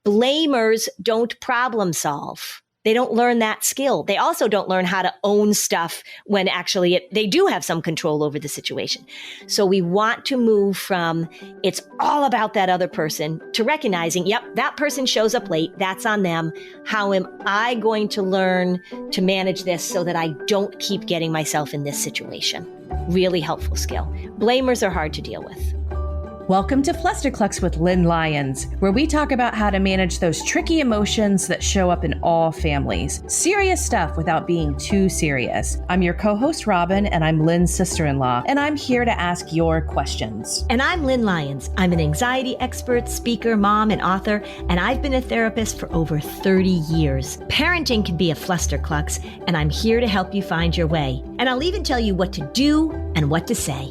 Blamers don't problem solve. They don't learn that skill. They also don't learn how to own stuff when actually they do have some control over the situation. So we want to move from it's all about that other person to recognizing, yep, that person shows up late. That's on them. How am I going to learn to manage this so that I don't keep getting myself in this situation? Really helpful skill. Blamers are hard to deal with. Welcome to Flusterclux with Lynn Lyons, where we talk about how to manage those tricky emotions that show up in all families. Serious stuff without being too serious. I'm your co-host, Robin, and I'm Lynn's sister-in-law, and I'm here to ask your questions. And I'm Lynn Lyons. I'm an anxiety expert, speaker, mom, and author, and I've been a therapist for over 30 years. Parenting can be a flusterclux, and I'm here to help you find your way. And I'll even tell you what to do and what to say.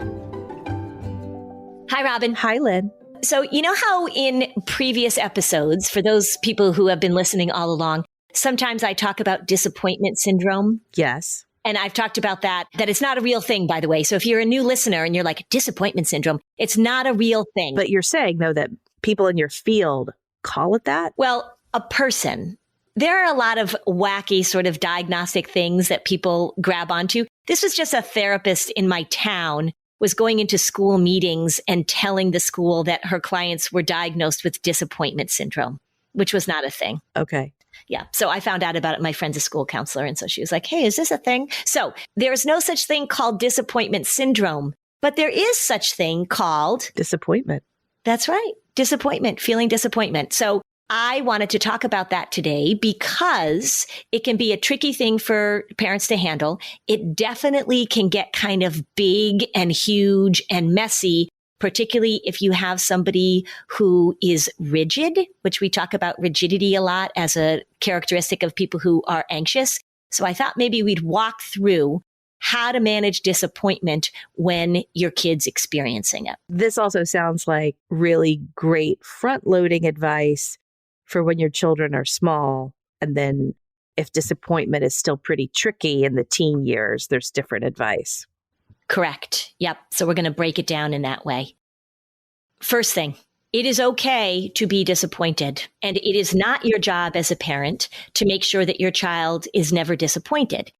Hi, Robin. Hi, Lynn. So you know how in previous episodes, for those people who have been listening all along, sometimes I talk about disappointment syndrome? Yes. And I've talked about that it's not a real thing, by the way. So if you're a new listener and you're like, disappointment syndrome, it's not a real thing. But you're saying, though, that people in your field call it that? Well, a person. There are a lot of wacky sort of diagnostic things that people grab onto. This was just a therapist in my town was going into school meetings and telling the school that her clients were diagnosed with disappointment syndrome, which was not a thing. Okay. Yeah. So I found out about it. My friend's a school counselor. And so she was like, hey, is this a thing? So there's no such thing called disappointment syndrome, but there is such thing called disappointment. That's right. Disappointment, feeling disappointment. So I wanted to talk about that today because it can be a tricky thing for parents to handle. It definitely can get kind of big and huge and messy, particularly if you have somebody who is rigid, which we talk about rigidity a lot as a characteristic of people who are anxious. So I thought maybe we'd walk through how to manage disappointment when your kid's experiencing it. This also sounds like really great front-loading advice for when your children are small. And then if disappointment is still pretty tricky in the teen years, there's different advice. Correct. Yep. So we're going to break it down in that way. First thing, it is okay to be disappointed. And it is not your job as a parent to make sure that your child is never disappointed.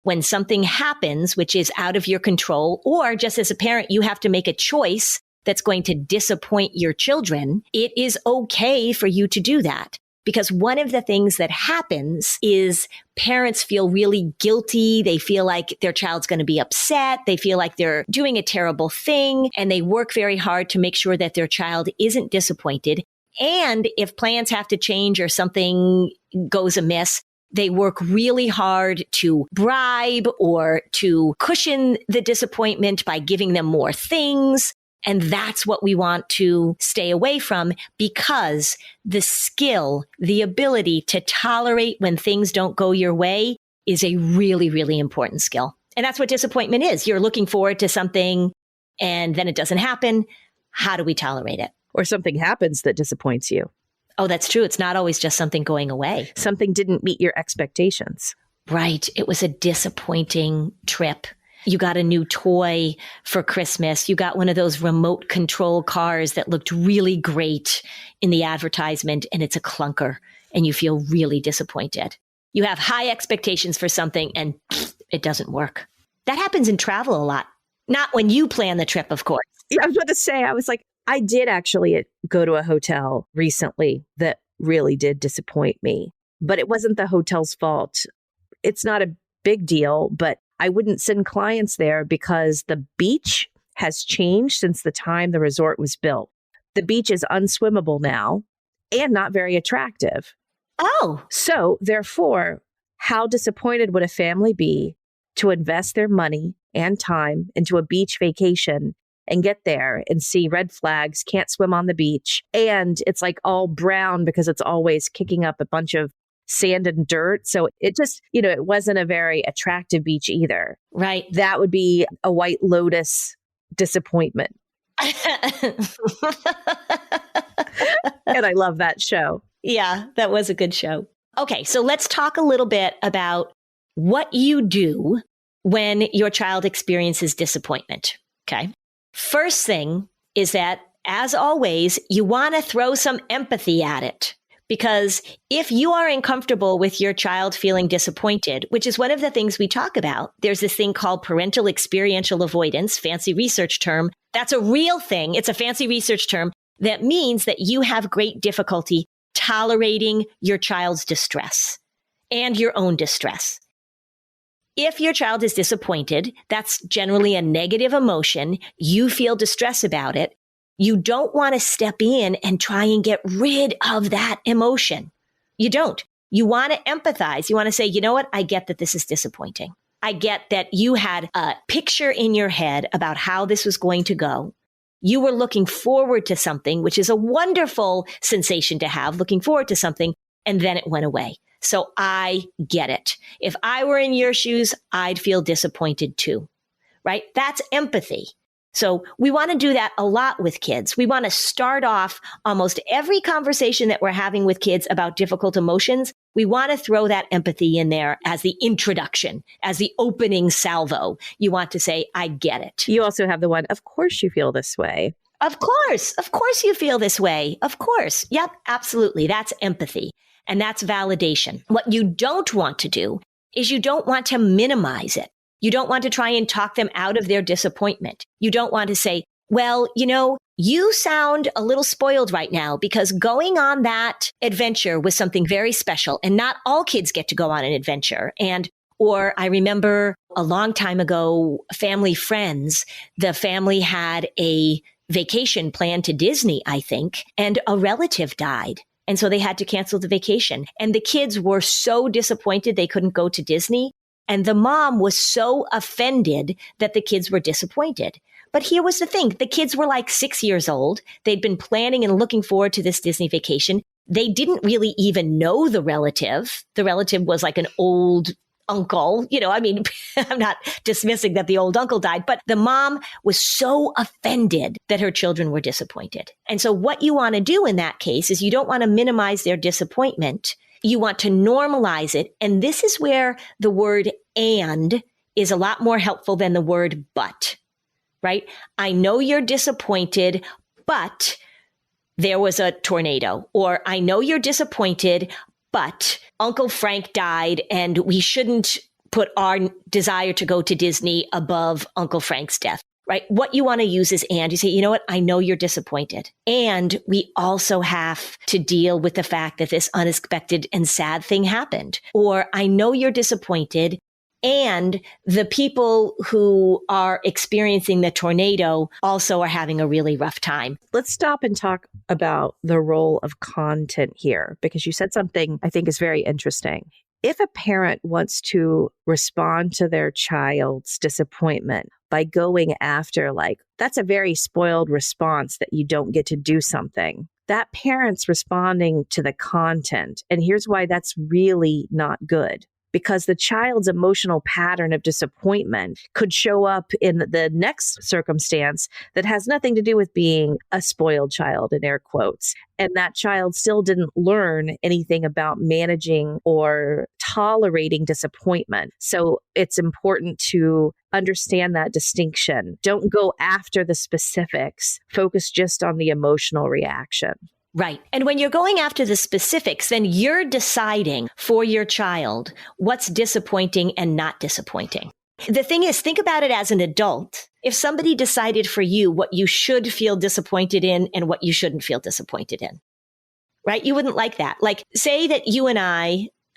When something happens, which is out of your control, or just as a parent, you have to make a choice that's going to disappoint your children, it is okay for you to do that. Because one of the things that happens is parents feel really guilty. They feel like their child's going to be upset. They feel like they're doing a terrible thing, and they work very hard to make sure that their child isn't disappointed. And if plans have to change or something goes amiss, they work really hard to bribe or to cushion the disappointment by giving them more things. And that's what we want to stay away from, because the skill, the ability to tolerate when things don't go your way is a really, really important skill. And that's what disappointment is. You're looking forward to something and then it doesn't happen. How do we tolerate it? Or something happens that disappoints you. Oh, that's true. It's not always just something going away. Something didn't meet your expectations. Right. It was a disappointing trip. You got a new toy for Christmas. You got one of those remote control cars that looked really great in the advertisement, and it's a clunker, and you feel really disappointed. You have high expectations for something, and it doesn't work. That happens in travel a lot. Not when you plan the trip, of course. Yeah, I was about to say, I did actually go to a hotel recently that really did disappoint me, but it wasn't the hotel's fault. It's not a big deal, but I wouldn't send clients there because the beach has changed since the time the resort was built. The beach is unswimmable now and not very attractive. Oh. So therefore, how disappointed would a family be to invest their money and time into a beach vacation and get there and see red flags, can't swim on the beach, and it's like all brown because it's always kicking up a bunch of sand and dirt. So it just, it wasn't a very attractive beach either. Right. That would be a White Lotus disappointment. And I love that show. Yeah, that was a good show. Okay, so let's talk a little bit about what you do when your child experiences disappointment. Okay. First thing is that, as always, you want to throw some empathy at it. Because if you are uncomfortable with your child feeling disappointed, which is one of the things we talk about, there's this thing called parental experiential avoidance, fancy research term. That's a real thing. It's a fancy research term that means that you have great difficulty tolerating your child's distress and your own distress. If your child is disappointed, that's generally a negative emotion. You feel distress about it. You don't want to step in and try and get rid of that emotion. You don't. You want to empathize. You want to say, you know what? I get that this is disappointing. I get that you had a picture in your head about how this was going to go. You were looking forward to something, which is a wonderful sensation to have, looking forward to something, and then it went away. So I get it. If I were in your shoes, I'd feel disappointed too, right? That's empathy. So we want to do that a lot with kids. We want to start off almost every conversation that we're having with kids about difficult emotions. We want to throw that empathy in there as the introduction, as the opening salvo. You want to say, I get it. You also have the one, of course you feel this way. Of course you feel this way. Of course. Yep, absolutely. That's empathy. And that's validation. What you don't want to do is you don't want to minimize it. You don't want to try and talk them out of their disappointment. You don't want to say, well, you sound a little spoiled right now because going on that adventure was something very special and not all kids get to go on an adventure. Or I remember a long time ago, family friends, the family had a vacation planned to Disney, I think, and a relative died. And so they had to cancel the vacation. And the kids were so disappointed they couldn't go to Disney. And the mom was so offended that the kids were disappointed. But here was the thing. The kids were like 6 years old. They'd been planning and looking forward to this Disney vacation. They didn't really even know the relative. The relative was like an old uncle. I'm not dismissing that the old uncle died, but the mom was so offended that her children were disappointed. And so what you want to do in that case is you don't want to minimize their disappointment. You want to normalize it. And this is where the word and is a lot more helpful than the word but, right? I know you're disappointed, but there was a tornado. Or I know you're disappointed, but Uncle Frank died and we shouldn't put our desire to go to Disney above Uncle Frank's death. Right? What you want to use is and. You say, you know what? I know you're disappointed. And we also have to deal with the fact that this unexpected and sad thing happened. Or I know you're disappointed. And the people who are experiencing the tornado also are having a really rough time. Let's stop and talk about the role of content here, because you said something I think is very interesting. If a parent wants to respond to their child's disappointment by going after, that's a very spoiled response that you don't get to do something, that parent's responding to the content. And here's why that's really not good. Because the child's emotional pattern of disappointment could show up in the next circumstance that has nothing to do with being a spoiled child, in air quotes. And that child still didn't learn anything about managing or tolerating disappointment. So it's important to understand that distinction. Don't go after the specifics. Focus just on the emotional reaction. Right. And when you're going after the specifics, then you're deciding for your child what's disappointing and not disappointing. The thing is, think about it as an adult. If somebody decided for you what you should feel disappointed in and what you shouldn't feel disappointed in, right? You wouldn't like that. Like, say that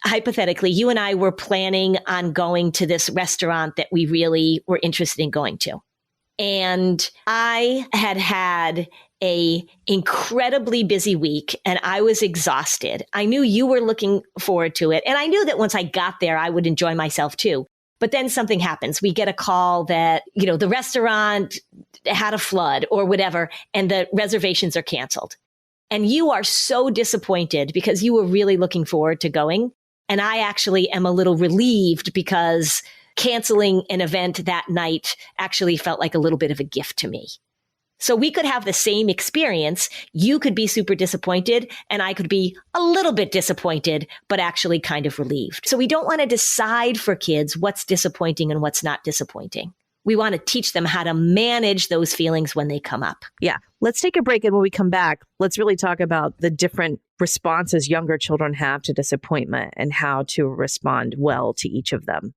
hypothetically, you and I were planning on going to this restaurant that we really were interested in going to. And I had a incredibly busy week and I was exhausted. I knew you were looking forward to it. And I knew that once I got there, I would enjoy myself too. But then something happens. We get a call that, the restaurant had a flood or whatever, and the reservations are canceled. And you are so disappointed because you were really looking forward to going. And I actually am a little relieved because canceling an event that night actually felt like a little bit of a gift to me. So we could have the same experience. You could be super disappointed and I could be a little bit disappointed, but actually kind of relieved. So we don't want to decide for kids what's disappointing and what's not disappointing. We want to teach them how to manage those feelings when they come up. Yeah. Let's take a break. And when we come back, let's really talk about the different responses younger children have to disappointment and how to respond well to each of them.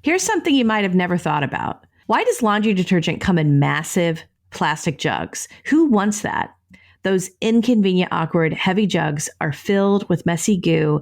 Here's something you might have never thought about. Why does laundry detergent come in massive plastic jugs? Who wants that? Those inconvenient, awkward, heavy jugs are filled with messy goo,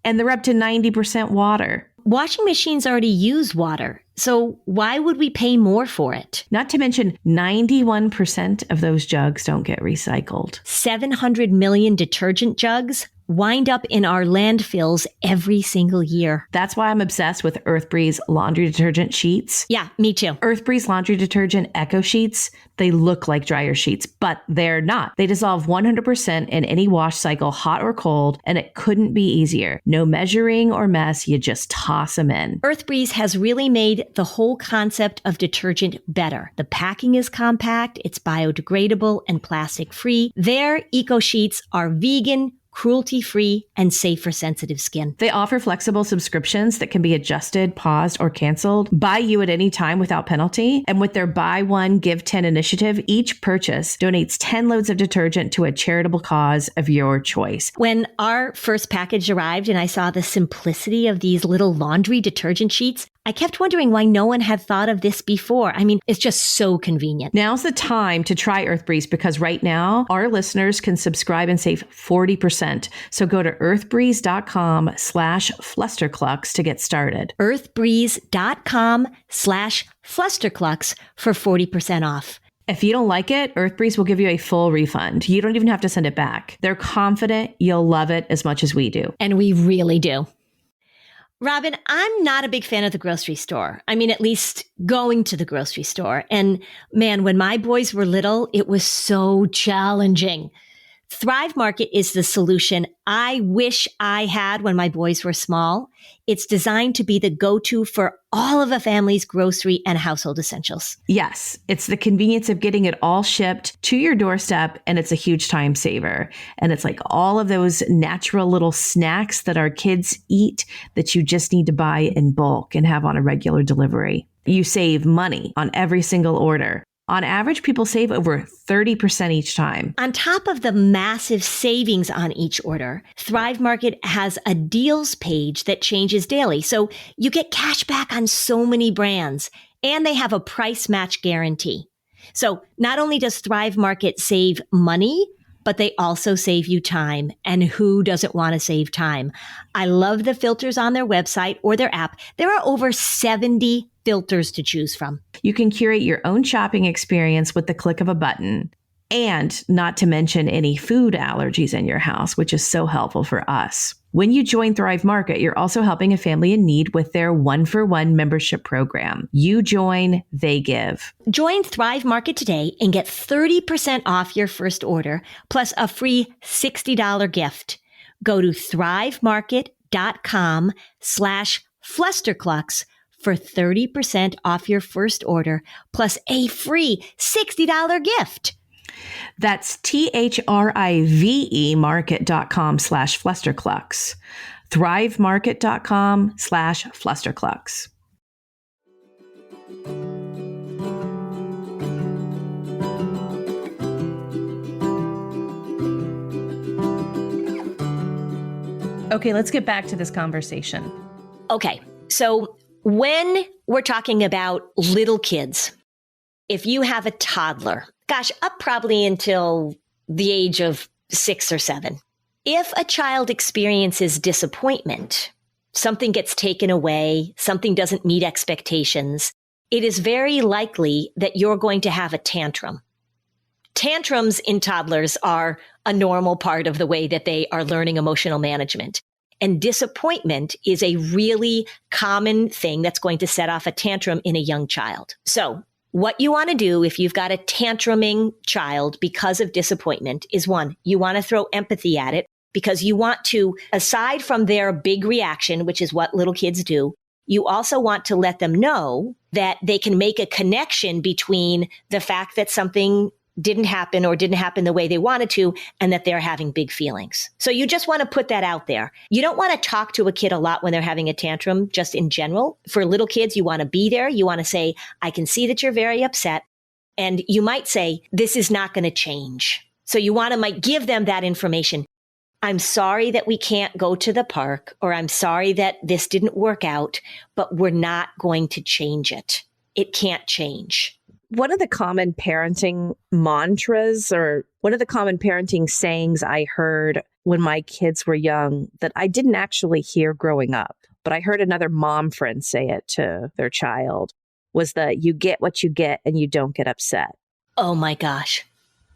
and they're up to 90% water. Washing machines already use water, so why would we pay more for it? Not to mention 91% of those jugs don't get recycled. 700 million detergent jugs wind up in our landfills every single year. That's why I'm obsessed with EarthBreeze laundry detergent sheets. Yeah, me too. EarthBreeze laundry detergent Echo sheets, they look like dryer sheets, but they're not. They dissolve 100% in any wash cycle, hot or cold, and it couldn't be easier. No measuring or mess, you just toss them in. EarthBreeze has really made the whole concept of detergent better. The packing is compact, it's biodegradable and plastic-free. Their Eco Sheets are vegan, cruelty-free, and safe for sensitive skin. They offer flexible subscriptions that can be adjusted, paused, or canceled by you at any time without penalty. And with their Buy One, Give 10 initiative, each purchase donates 10 loads of detergent to a charitable cause of your choice. When our first package arrived and I saw the simplicity of these little laundry detergent sheets, I kept wondering why no one had thought of this before. I mean, it's just so convenient. Now's the time to try EarthBreeze because right now our listeners can subscribe and save 40%. So go to earthbreeze.com/Flusterclux to get started. earthbreeze.com/Flusterclux for 40% off. If you don't like it, EarthBreeze will give you a full refund. You don't even have to send it back. They're confident you'll love it as much as we do. And we really do. Robin, I'm not a big fan of the grocery store. I mean, at least going to the grocery store. And man, when my boys were little, it was so challenging. Thrive Market is the solution I wish I had when my boys were small. It's designed to be the go-to for all of a family's grocery and household essentials. Yes, it's the convenience of getting it all shipped to your doorstep, and it's a huge time saver. And it's like all of those natural little snacks that our kids eat that you just need to buy in bulk and have on a regular delivery. You save money on every single order. On average, people save over 30% each time. On top of the massive savings on each order, Thrive Market has a deals page that changes daily. So you get cash back on so many brands, and they have a price match guarantee. So not only does Thrive Market save money, but they also save you time. And who doesn't want to save time? I love the filters on their website or their app. There are over 70 filters to choose from. You can curate your own shopping experience with the click of a button. And not to mention any food allergies in your house, which is so helpful for us. When you join Thrive Market, you're also helping a family in need with their 1-for-1 membership program. You join, they give. Join Thrive Market today and get 30% off your first order, plus a free $60 gift. Go to thrivemarket.com/Flusterclux for 30% off your first order, plus a free $60 gift. That's THRIVE market.com/Flusterclux. ThriveMarket.com/Flusterclux. Okay, let's get back to this conversation. Okay, so when we're talking about little kids, if you have a toddler, gosh, up probably until the age of 6 or 7, if a child experiences disappointment, something gets taken away, something doesn't meet expectations, it is very likely that you're going to have a tantrum. Tantrums in toddlers are a normal part of the way that they are learning emotional management. And disappointment is a really common thing that's going to set off a tantrum in a young child. So what you want to do if you've got a tantruming child because of disappointment is, one, you want to throw empathy at it because you want to, aside from their big reaction, which is what little kids do, you also want to let them know that they can make a connection between the fact that something didn't happen or didn't happen the way they wanted to, and that they're having big feelings. So you just want to put that out there. You don't want to talk to a kid a lot when they're having a tantrum, just in general. For little kids, you want to be there. You want to say, I can see that you're very upset. And you might say, this is not going to change. So you want to might give them that information. I'm sorry that we can't go to the park, or I'm sorry that this didn't work out, but we're not going to change it. It can't change. One of the common parenting mantras, or one of the common parenting sayings I heard when my kids were young that I didn't actually hear growing up, but I heard another mom friend say it to their child, was that you get what you get and you don't get upset. Oh my gosh.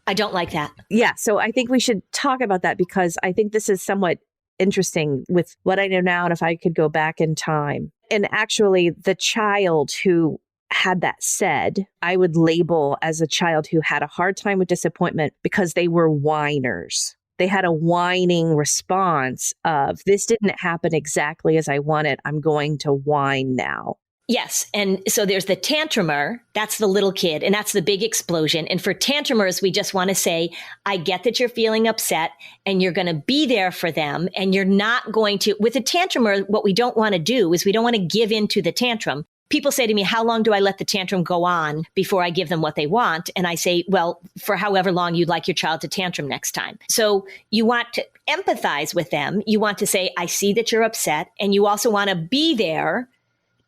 I don't like that. Yeah. So I think we should talk about that, because I think this is somewhat interesting with what I know now. And if I could go back in time, and actually the child who had that said, I would label as a child who had a hard time with disappointment because they were whiners. They had a whining response of, this didn't happen exactly as I wanted. I'm going to whine now. Yes. And so there's the tantrumer. That's the little kid. And that's the big explosion. And for tantrumers, we just want to say, I get that you're feeling upset and you're going to be there for them. And you're not going to, with a tantrumer, what we don't want to do is we don't want to give in to the tantrum. People say to me, how long do I let the tantrum go on before I give them what they want? And I say, well, for however long you'd like your child to tantrum next time. So you want to empathize with them. You want to say, I see that you're upset. And you also want to be there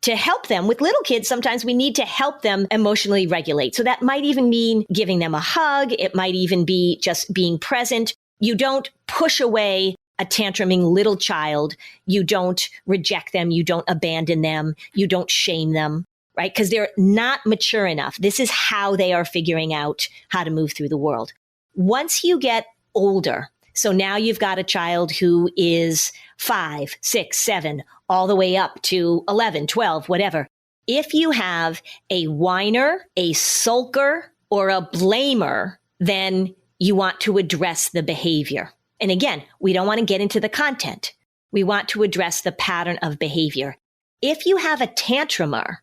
to help them. With little kids, sometimes we need to help them emotionally regulate. So that might even mean giving them a hug. It might even be just being present. You don't push away a tantruming little child. You don't reject them. You don't abandon them. You don't shame them, right? Because they're not mature enough. This is how they are figuring out how to move through the world. Once you get older, so now you've got a child who is 5, 6, 7, all the way up to 11, 12, whatever. If you have a whiner, a sulker, or a blamer, then you want to address the behavior. And again, we don't want to get into the content. We want to address the pattern of behavior. If you have a tantrumer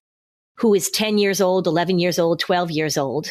who is 10 years old, 11 years old, 12 years old,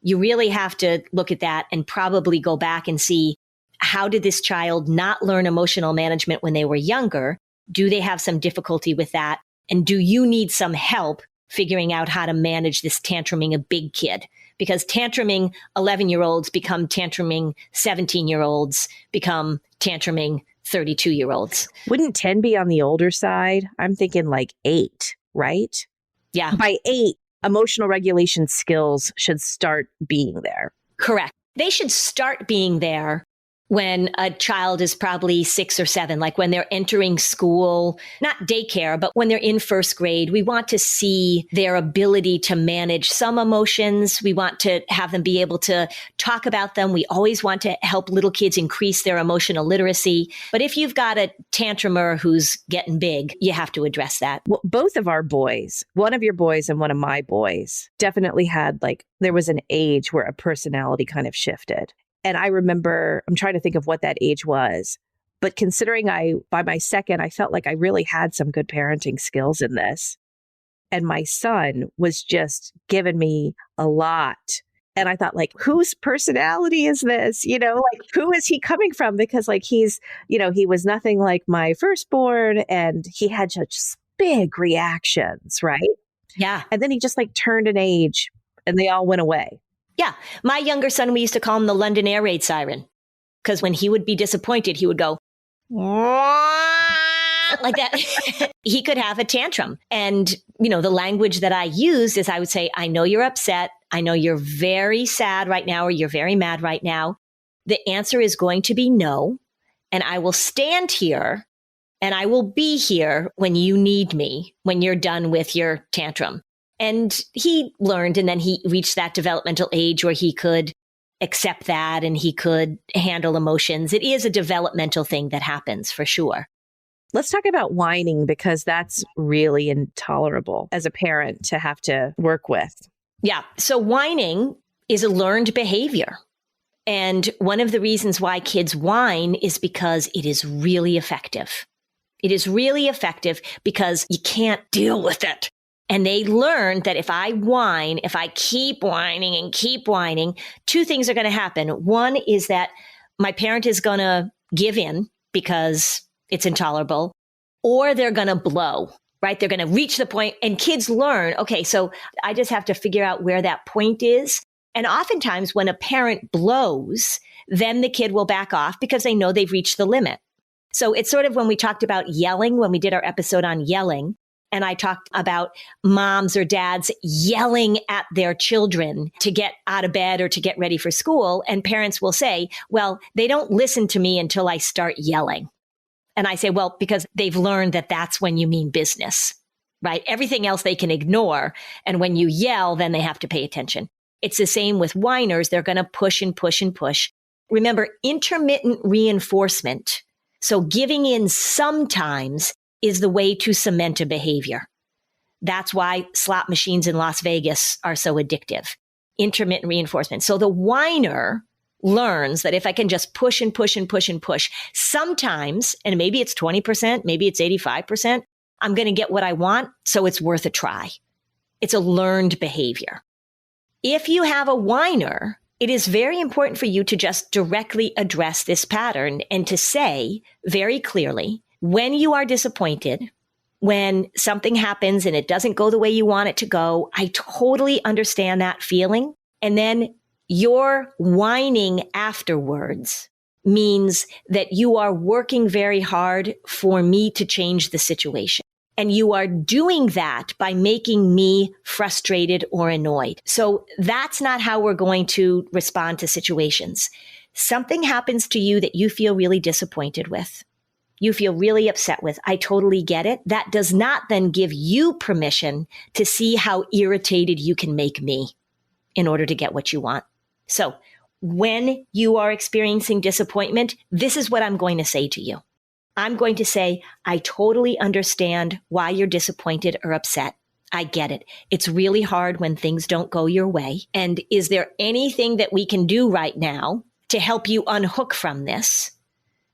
you really have to look at that and probably go back and see, how did this child not learn emotional management when they were younger? Do they have some difficulty with that? And do you need some help figuring out how to manage this tantruming a big kid? Because tantruming 11-year-olds become tantruming 17-year-olds, become tantruming 32-year-olds. Wouldn't 10 be on the older side? I'm thinking like 8, right? Yeah. By 8, emotional regulation skills should start being there. Correct. They should start being there when a child is probably 6 or 7, like when they're entering school, not daycare, but when they're in first grade. We want to see their ability to manage some emotions. We want to have them be able to talk about them. We always want to help little kids increase their emotional literacy. But if you've got a tantrumer who's getting big, you have to address that. Well, both of our boys, one of your boys and one of my boys, definitely had there was an age where a personality kind of shifted. And I remember, I'm trying to think of what that age was, but considering by my second, I felt like I really had some good parenting skills in this. And my son was just giving me a lot. And I thought, whose personality is this? Who is he coming from? Because he's, he was nothing like my firstborn, and he had such big reactions, right? Yeah. And then he just turned an age and they all went away. Yeah. My younger son, we used to call him the London air raid siren, because when he would be disappointed, he would go like that. He could have a tantrum. And, the language that I used is I would say, I know you're upset. I know you're very sad right now, or you're very mad right now. The answer is going to be no. And I will stand here and I will be here when you need me, when you're done with your tantrum. And he learned, and then he reached that developmental age where he could accept that and he could handle emotions. It is a developmental thing that happens for sure. Let's talk about whining, because that's really intolerable as a parent to have to work with. Yeah. So whining is a learned behavior. And one of the reasons why kids whine is because it is really effective. It is really effective because you can't deal with it. And they learn that if I whine, if I keep whining and keep whining, two things are going to happen. One is that my parent is going to give in because it's intolerable, or they're going to blow, right? They're going to reach the point, and kids learn, okay, so I just have to figure out where that point is. And oftentimes when a parent blows, then the kid will back off because they know they've reached the limit. So it's sort of when we talked about yelling, when we did our episode on yelling, and I talked about moms or dads yelling at their children to get out of bed or to get ready for school. And parents will say, well, they don't listen to me until I start yelling. And I say, well, because they've learned that that's when you mean business, right? Everything else they can ignore. And when you yell, then they have to pay attention. It's the same with whiners. They're going to push and push and push. Remember, intermittent reinforcement. So giving in sometimes is the way to cement a behavior. That's why slot machines in Las Vegas are so addictive. Intermittent reinforcement. So the whiner learns that if I can just push and push and push and push, sometimes, and maybe it's 20%, maybe it's 85%, I'm going to get what I want, so it's worth a try. It's a learned behavior. If you have a whiner, it is very important for you to just directly address this pattern and to say very clearly, when you are disappointed, when something happens and it doesn't go the way you want it to go, I totally understand that feeling. And then your whining afterwards means that you are working very hard for me to change the situation. And you are doing that by making me frustrated or annoyed. So that's not how we're going to respond to situations. Something happens to you that you feel really disappointed with. You feel really upset with. I totally get it. That does not then give you permission to see how irritated you can make me in order to get what you want. So when you are experiencing disappointment, this is what I'm going to say to you. I'm going to say, I totally understand why you're disappointed or upset. I get it. It's really hard when things don't go your way. And is there anything that we can do right now to help you unhook from this?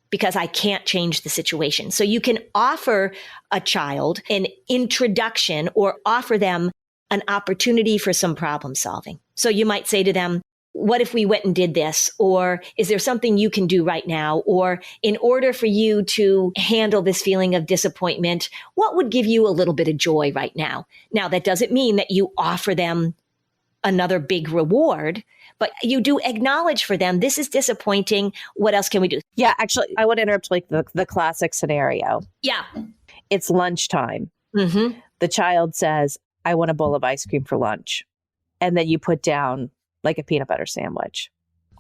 Because I can't change the situation. So you can offer a child an introduction or offer them an opportunity for some problem solving. So you might say to them, what if we went and did this? Or is there something you can do right now? Or in order for you to handle this feeling of disappointment, what would give you a little bit of joy right now? Now, that doesn't mean that you offer them another big reward, but you do acknowledge for them, this is disappointing. What else can we do? Yeah, actually, I would interrupt like the classic scenario. Yeah. It's lunchtime. Mm-hmm. The child says, I want a bowl of ice cream for lunch. And then you put down like a peanut butter sandwich.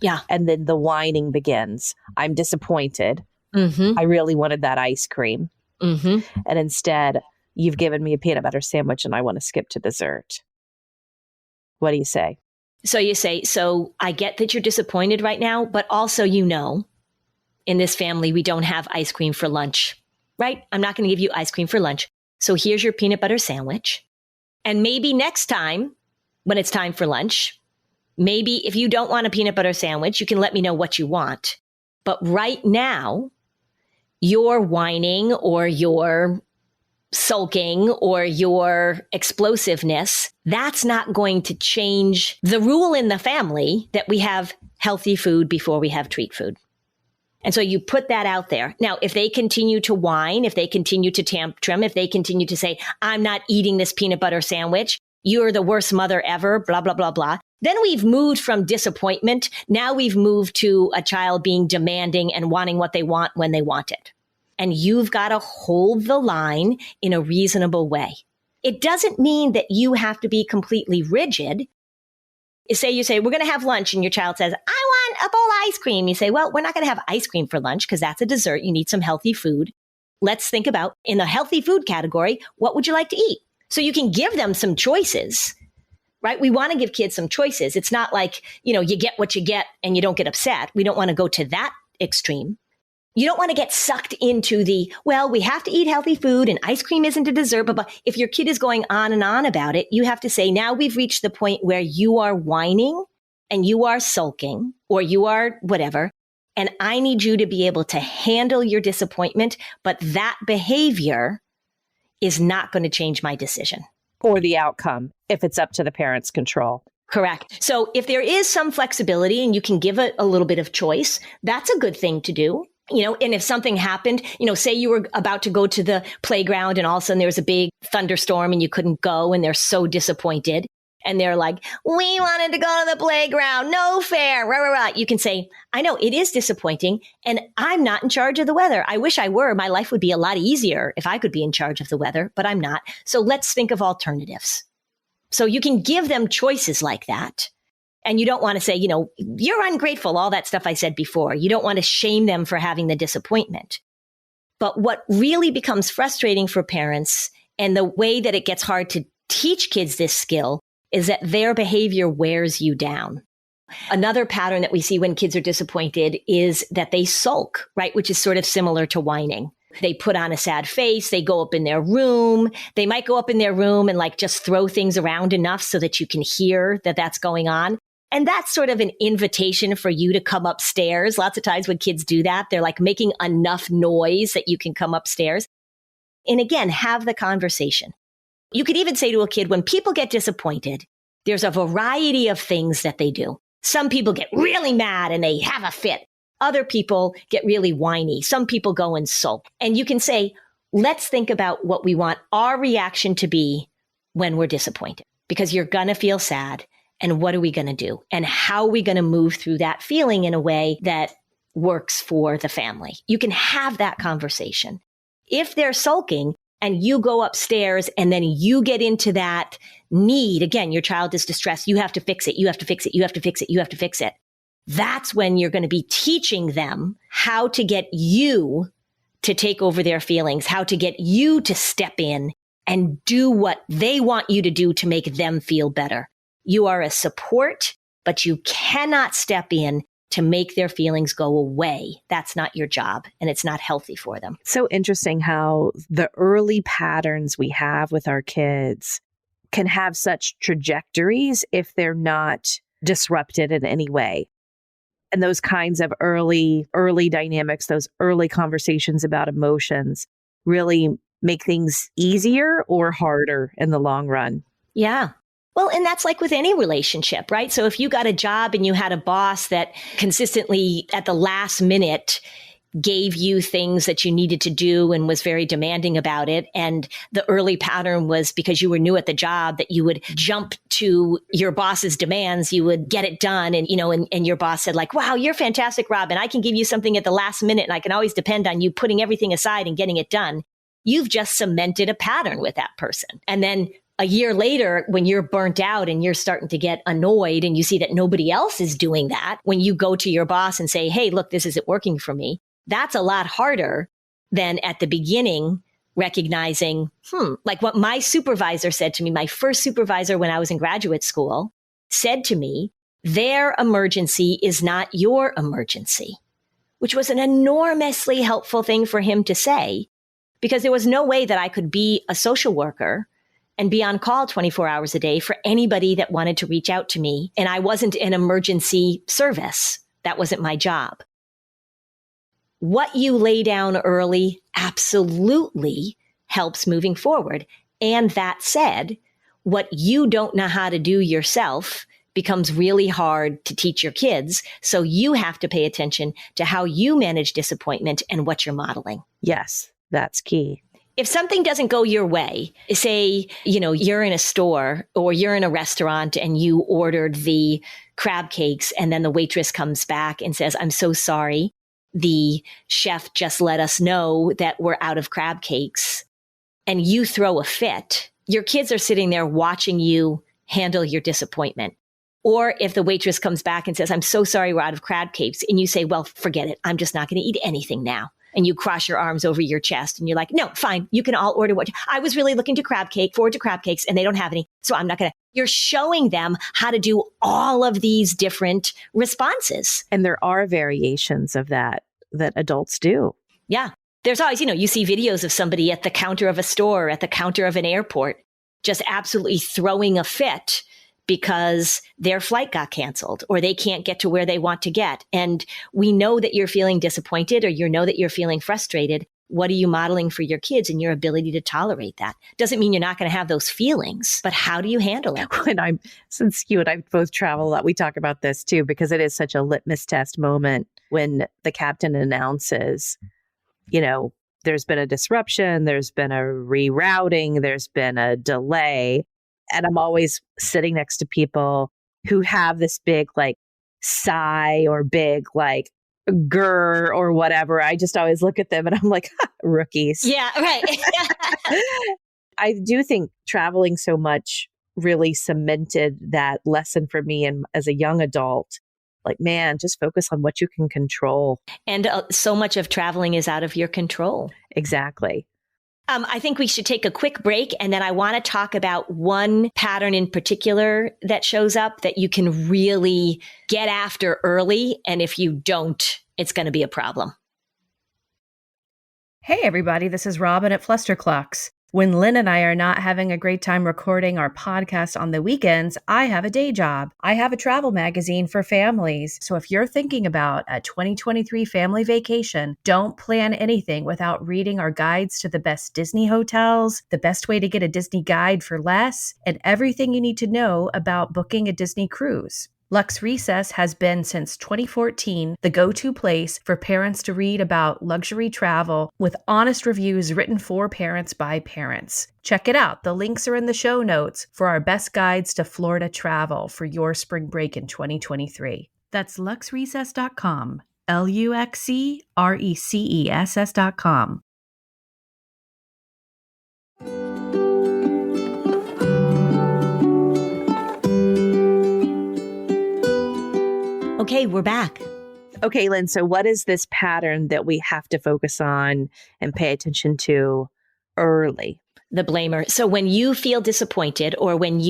Yeah. And then the whining begins. I'm disappointed. Mm-hmm. I really wanted that ice cream. Mm-hmm. And instead, you've given me a peanut butter sandwich and I want to skip to dessert. What do you say? So you say, so I get that you're disappointed right now, but also, in this family, we don't have ice cream for lunch, right? I'm not going to give you ice cream for lunch. So here's your peanut butter sandwich. And maybe next time when it's time for lunch, maybe if you don't want a peanut butter sandwich, you can let me know what you want. But right now, your whining or your sulking or your explosiveness, that's not going to change the rule in the family that we have healthy food before we have treat food. And so you put that out there. Now, if they continue to whine, if they continue to tantrum, if they continue to say, I'm not eating this peanut butter sandwich, you're the worst mother ever, blah, blah, blah, blah. Then we've moved from disappointment. Now we've moved to a child being demanding and wanting what they want when they want it. And you've got to hold the line in a reasonable way. It doesn't mean that you have to be completely rigid. Say you say, we're going to have lunch, and your child says, I want a bowl of ice cream. You say, well, we're not going to have ice cream for lunch because that's a dessert. You need some healthy food. Let's think about, in the healthy food category, what would you like to eat? So you can give them some choices, right? We want to give kids some choices. It's not like, you get what you get and you don't get upset. We don't want to go to that extreme. You don't want to get sucked into we have to eat healthy food and ice cream isn't a dessert. But if your kid is going on and on about it, you have to say, now we've reached the point where you are whining and you are sulking or you are whatever. And I need you to be able to handle your disappointment. But that behavior is not going to change my decision. or the outcome if it's up to the parent's control. Correct. So if there is some flexibility and you can give it a little bit of choice, that's a good thing to do. And if something happened, say you were about to go to the playground and all of a sudden there was a big thunderstorm and you couldn't go and they're so disappointed and they're like, we wanted to go to the playground. No fair. Rah, rah, rah. You can say, I know it is disappointing and I'm not in charge of the weather. I wish I were. My life would be a lot easier if I could be in charge of the weather, but I'm not. So let's think of alternatives. So you can give them choices like that. And you don't want to say, you're ungrateful, all that stuff I said before. You don't want to shame them for having the disappointment. But what really becomes frustrating for parents and the way that it gets hard to teach kids this skill is that their behavior wears you down. Another pattern that we see when kids are disappointed is that they sulk, right? Which is sort of similar to whining. They put on a sad face. They go up in their room. They might go up in their room and just throw things around enough so that you can hear that that's going on. And that's sort of an invitation for you to come upstairs. Lots of times when kids do that, they're making enough noise that you can come upstairs. And again, have the conversation. You could even say to a kid, when people get disappointed, there's a variety of things that they do. Some people get really mad and they have a fit. Other people get really whiny. Some people go and sulk. And you can say, let's think about what we want our reaction to be when we're disappointed, because you're going to feel sad. And what are we going to do? And how are we going to move through that feeling in a way that works for the family? You can have that conversation. If they're sulking and you go upstairs and then you get into that need, again, your child is distressed. You have to fix it. You have to fix it. You have to fix it. You have to fix it. That's when you're going to be teaching them how to get you to take over their feelings, how to get you to step in and do what they want you to do to make them feel better. You are a support, but you cannot step in to make their feelings go away. That's not your job, and it's not healthy for them. So interesting how the early patterns we have with our kids can have such trajectories if they're not disrupted in any way. And those kinds of early dynamics, those early conversations about emotions really make things easier or harder in the long run. Yeah. Well, and that's like with any relationship, right? So if you got a job and you had a boss that consistently at the last minute gave you things that you needed to do and was very demanding about it, and the early pattern was because you were new at the job that you would jump to your boss's demands, you would get it done. And, and your boss said wow, you're fantastic, Robin. I can give you something at the last minute and I can always depend on you putting everything aside and getting it done. You've just cemented a pattern with that person. And then a year later, when you're burnt out and you're starting to get annoyed and you see that nobody else is doing that, when you go to your boss and say, hey, look, this isn't working for me, that's a lot harder than at the beginning recognizing, like what my supervisor said to me, my first supervisor when I was in graduate school said to me, their emergency is not your emergency, which was an enormously helpful thing for him to say, because there was no way that I could be a social worker and be on call 24 hours a day for anybody that wanted to reach out to me. And I wasn't an emergency service. That wasn't my job. What you lay down early absolutely helps moving forward. And that said, what you don't know how to do yourself becomes really hard to teach your kids. So you have to pay attention to how you manage disappointment and what you're modeling. Yes, that's key. If something doesn't go your way, say, you're in a store or you're in a restaurant and you ordered the crab cakes and then the waitress comes back and says, I'm so sorry. The chef just let us know that we're out of crab cakes, and you throw a fit. Your kids are sitting there watching you handle your disappointment. Or if the waitress comes back and says, I'm so sorry, we're out of crab cakes. And you say, well, forget it. I'm just not going to eat anything now. And you cross your arms over your chest and you're like, no, fine. You can all order what I was really looking to forward to crab cakes, and they don't have any. So I'm not going to. You're showing them how to do all of these different responses. And there are variations of that adults do. Yeah. There's always, you see videos of somebody at the counter of a store, at the counter of an airport, just absolutely throwing a fit because their flight got canceled or they can't get to where they want to get. And we know that you're feeling disappointed or that you're feeling frustrated. What are you modeling for your kids and your ability to tolerate that? Doesn't mean you're not going to have those feelings, but how do you handle it? Since you and I both travel a lot, we talk about this too, because it is such a litmus test moment when the captain announces, there's been a disruption, there's been a rerouting, there's been a delay. And I'm always sitting next to people who have this big sigh or big grr or whatever. I just always look at them and I'm like, rookies. Yeah, right. I do think traveling so much really cemented that lesson for me. And as a young adult, man, just focus on what you can control. And so much of traveling is out of your control. Exactly. I think we should take a quick break, and then I want to talk about one pattern in particular that shows up that you can really get after early. And if you don't, it's going to be a problem. Hey, everybody, this is Robin at Flusterclux. When Lynn and I are not having a great time recording our podcast on the weekends, I have a day job. I have a travel magazine for families. So if you're thinking about a 2023 family vacation, don't plan anything without reading our guides to the best Disney hotels, the best way to get a Disney guide for less, and everything you need to know about booking a Disney cruise. Lux Recess has been since 2014 the go-to place for parents to read about luxury travel with honest reviews written for parents by parents. Check it out. The links are in the show notes for our best guides to Florida travel for your spring break in 2023. That's luxrecess.com. LUXERECESS.com. Okay, we're back. Okay, Lynn. So what is this pattern that we have to focus on and pay attention to early? The blamer. So when you feel disappointed, or when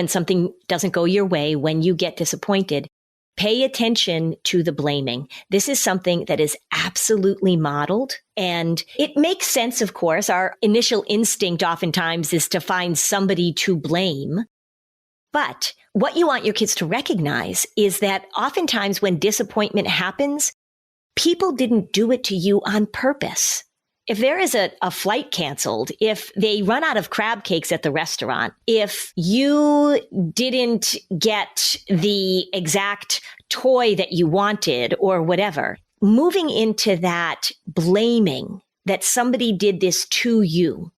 something doesn't go your way, when you get disappointed, pay attention to the blaming. This is something that is absolutely modeled, and it makes sense, of course. Our initial instinct oftentimes is to find somebody to blame. But what you want your kids to recognize is that oftentimes when disappointment happens, people didn't do it to you on purpose. If there is a flight canceled, if they run out of crab cakes at the restaurant, if you didn't get the exact toy that you wanted or whatever, moving into that blaming that somebody did this to you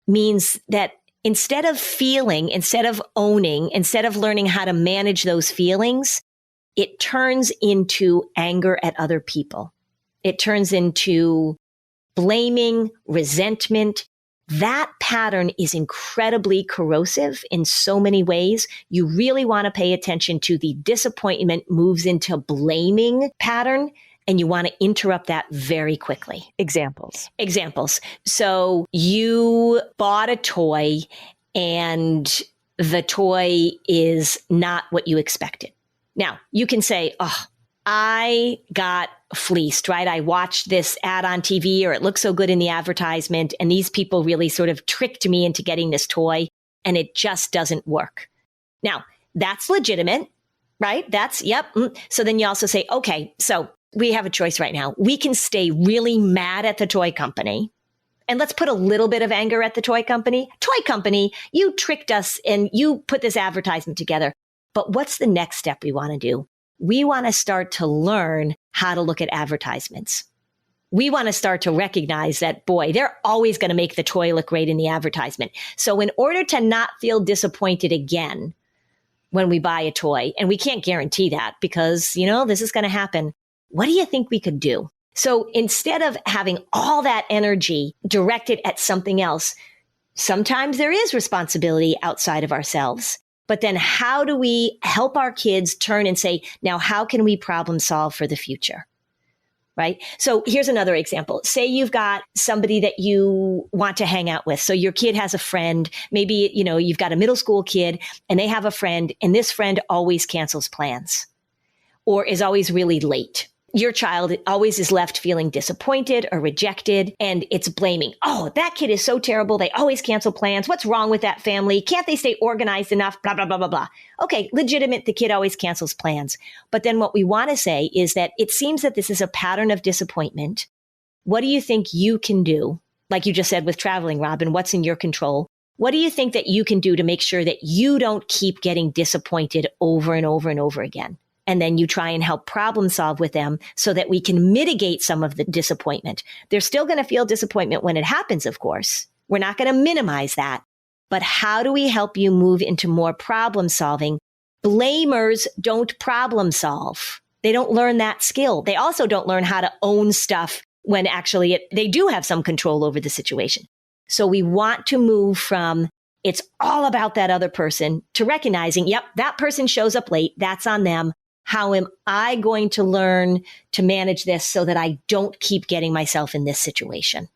means that instead of feeling, instead of owning, instead of learning how to manage those feelings, it turns into anger at other people. It turns into blaming, resentment. That pattern is incredibly corrosive in so many ways. You really want to pay attention to the disappointment moves into blaming pattern, and you want to interrupt that very quickly. Examples. So you bought a toy and the toy is not what you expected. Now, you can say, oh, I got fleeced, right? I watched this ad on TV, or it looked so good in the advertisement, and these people really sort of tricked me into getting this toy, and it just doesn't work. Now, that's legitimate, right? So then you also say, okay, so we have a choice right now. We can stay really mad at the toy company, and let's put a little bit of anger at the toy company. Toy company, you tricked us and you put this advertisement together. But what's the next step we want to do? We want to start to learn how to look at advertisements. We want to start to recognize that, boy, they're always going to make the toy look great in the advertisement. So in order to not feel disappointed again when we buy a toy, and we can't guarantee that because, this is going to happen, what do you think we could do? So instead of having all that energy directed at something else, sometimes there is responsibility outside of ourselves. But then how do we help our kids turn and say, now, how can we problem solve for the future? Right? So here's another example. Say you've got somebody that you want to hang out with. So your kid has a friend. Maybe, you've got a middle school kid and they have a friend, and this friend always cancels plans or is always really late. Your child always is left feeling disappointed or rejected, and it's blaming. Oh, that kid is so terrible. They always cancel plans. What's wrong with that family? Can't they stay organized enough? Blah, blah, blah, blah, blah. Okay, legitimate. The kid always cancels plans. But then what we want to say is that it seems that this is a pattern of disappointment. What do you think you can do? Like you just said with traveling, Robin, what's in your control? What do you think that you can do to make sure that you don't keep getting disappointed over and over and over again? And then you try and help problem solve with them so that we can mitigate some of the disappointment. They're still going to feel disappointment when it happens, of course. We're not going to minimize that. But how do we help you move into more problem solving? Blamers don't problem solve. They don't learn that skill. They also don't learn how to own stuff when actually they do have some control over the situation. So we want to move from it's all about that other person to recognizing, yep, that person shows up late. That's on them. How am I going to learn to manage this so that I don't keep getting myself in this situation?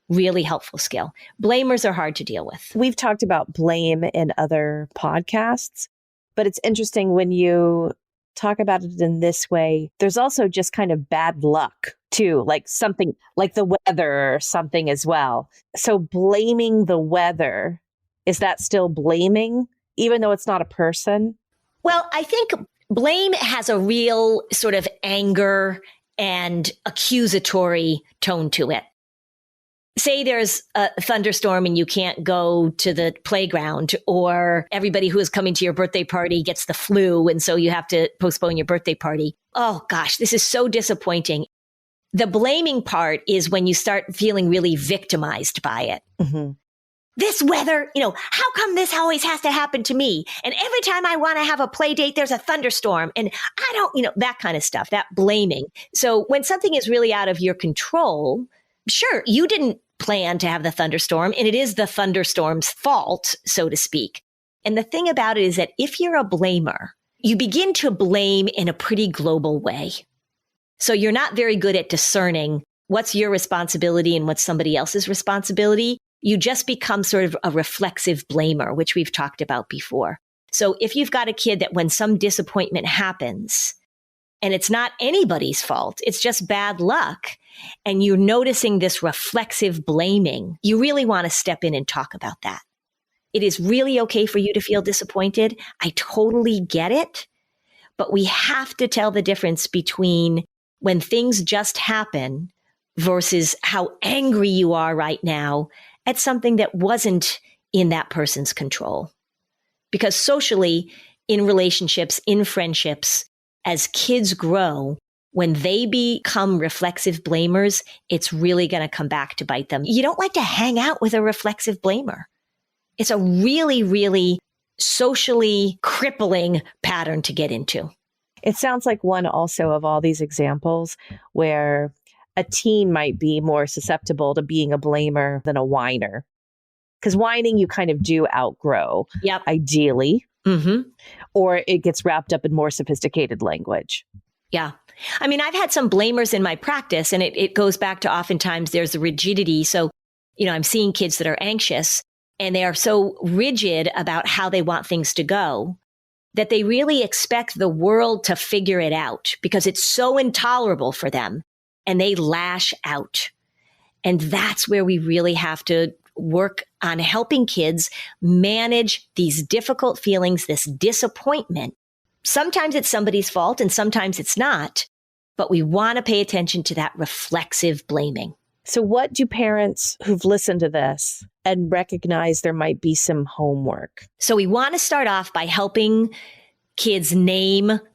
Really helpful skill. Blamers are hard to deal with. We've talked about blame in other podcasts, but it's interesting when you talk about it in this way. There's also just kind of bad luck too, like something like the weather or something as well. So blaming the weather, is that still blaming, even though it's not a person? Well, I think blame has a real sort of anger and accusatory tone to it. Say there's a thunderstorm and you can't go to the playground, or everybody who is coming to your birthday party gets the flu and so you have to postpone your birthday party. Oh gosh, this is so disappointing. The blaming part is when you start feeling really victimized by it. Mm-hmm. This weather, how come this always has to happen to me? And every time I want to have a play date, there's a thunderstorm and I don't, that kind of stuff, that blaming. So when something is really out of your control, sure, you didn't plan to have the thunderstorm and it is the thunderstorm's fault, so to speak. And the thing about it is that if you're a blamer, you begin to blame in a pretty global way. So you're not very good at discerning what's your responsibility and what's somebody else's responsibility. You just become sort of a reflexive blamer, which we've talked about before. So if you've got a kid that when some disappointment happens, and it's not anybody's fault, it's just bad luck, and you're noticing this reflexive blaming, you really want to step in and talk about that. It is really okay for you to feel disappointed. I totally get it. But we have to tell the difference between when things just happen versus how angry you are right now at something that wasn't in that person's control. Because socially, in relationships, in friendships, as kids grow, when they become reflexive blamers, it's really going to come back to bite them. You don't like to hang out with a reflexive blamer. It's a really, really socially crippling pattern to get into. It sounds like one also of all these examples where a teen might be more susceptible to being a blamer than a whiner. Because whining, you kind of do outgrow, ideally, or it gets wrapped up in more sophisticated language. Yeah. I mean, I've had some blamers in my practice, and it goes back to oftentimes there's a rigidity. So, I'm seeing kids that are anxious, and they are so rigid about how they want things to go that they really expect the world to figure it out because it's so intolerable for them. And they lash out. And that's where we really have to work on helping kids manage these difficult feelings, this disappointment. Sometimes it's somebody's fault and sometimes it's not, but we want to pay attention to that reflexive blaming. So what do parents who've listened to this and recognize there might be some homework? So we want to start off by helping kids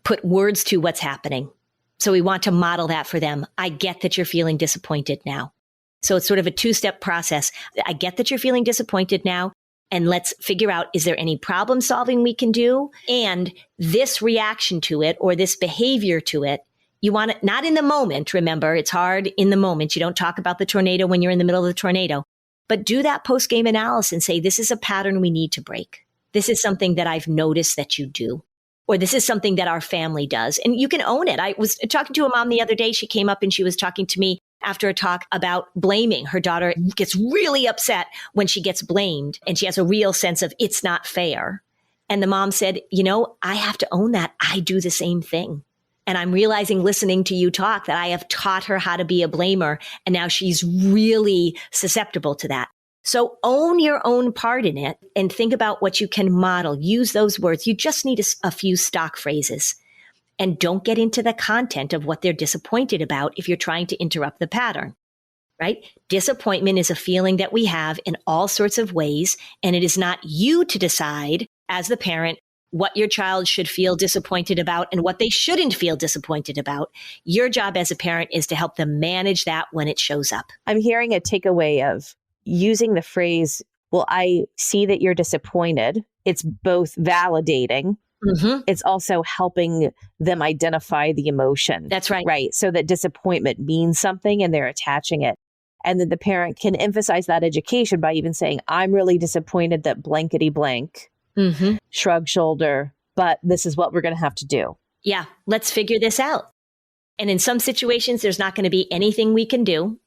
put words to what's happening. So we want to model that for them. I get that you're feeling disappointed now. So it's sort of a two-step process. I get that you're feeling disappointed now. And let's figure out, is there any problem solving we can do? And this reaction to it or this behavior to it, you want it not in the moment. Remember, it's hard in the moment. You don't talk about the tornado when you're in the middle of the tornado, but do that post-game analysis and say, this is a pattern we need to break. This is something that I've noticed that you do. Or this is something that our family does. And you can own it. I was talking to a mom the other day. She came up and she was talking to me after a talk about blaming. Her daughter gets really upset when she gets blamed. And she has a real sense of it's not fair. And the mom said, I have to own that. I do the same thing. And I'm realizing listening to you talk that I have taught her how to be a blamer. And now she's really susceptible to that. So own your own part in it and think about what you can model. Use those words. You just need a few stock phrases. and don't get into the content of what they're disappointed about if you're trying to interrupt the pattern, right? Disappointment is a feeling that we have in all sorts of ways, and it is not you to decide as the parent what your child should feel disappointed about and what they shouldn't feel disappointed about. Your job as a parent is to help them manage that when it shows up. I'm hearing a takeaway of using the phrase, well, I see that you're disappointed. It's both validating. Mm-hmm. It's also helping them identify the emotion. That's right. Right. So that disappointment means something and they're attaching it. And then the parent can emphasize that education by even saying, I'm really disappointed that blankety blank, shrug shoulder, but this is what we're going to have to do. Yeah, let's figure this out. And in some situations, there's not going to be anything we can do.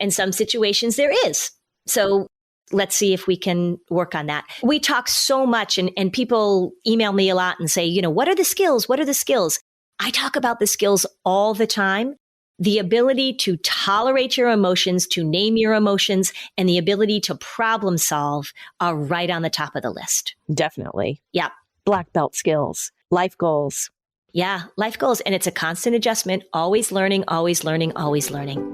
In some situations, there is. So let's see if we can work on that. We talk so much and people email me a lot and say, what are the skills? What are the skills? I talk about the skills all the time. The ability to tolerate your emotions, to name your emotions, and the ability to problem solve are right on the top of the list. Definitely. Yeah. Black belt skills, life goals. Yeah, life goals. And it's a constant adjustment, always learning, always learning, always learning.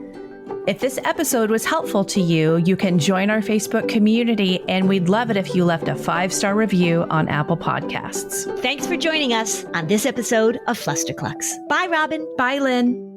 If this episode was helpful to you, you can join our Facebook community, and we'd love it if you left a 5-star review on Apple Podcasts. Thanks for joining us on this episode of Flusterclux. Bye, Robin. Bye, Lynn.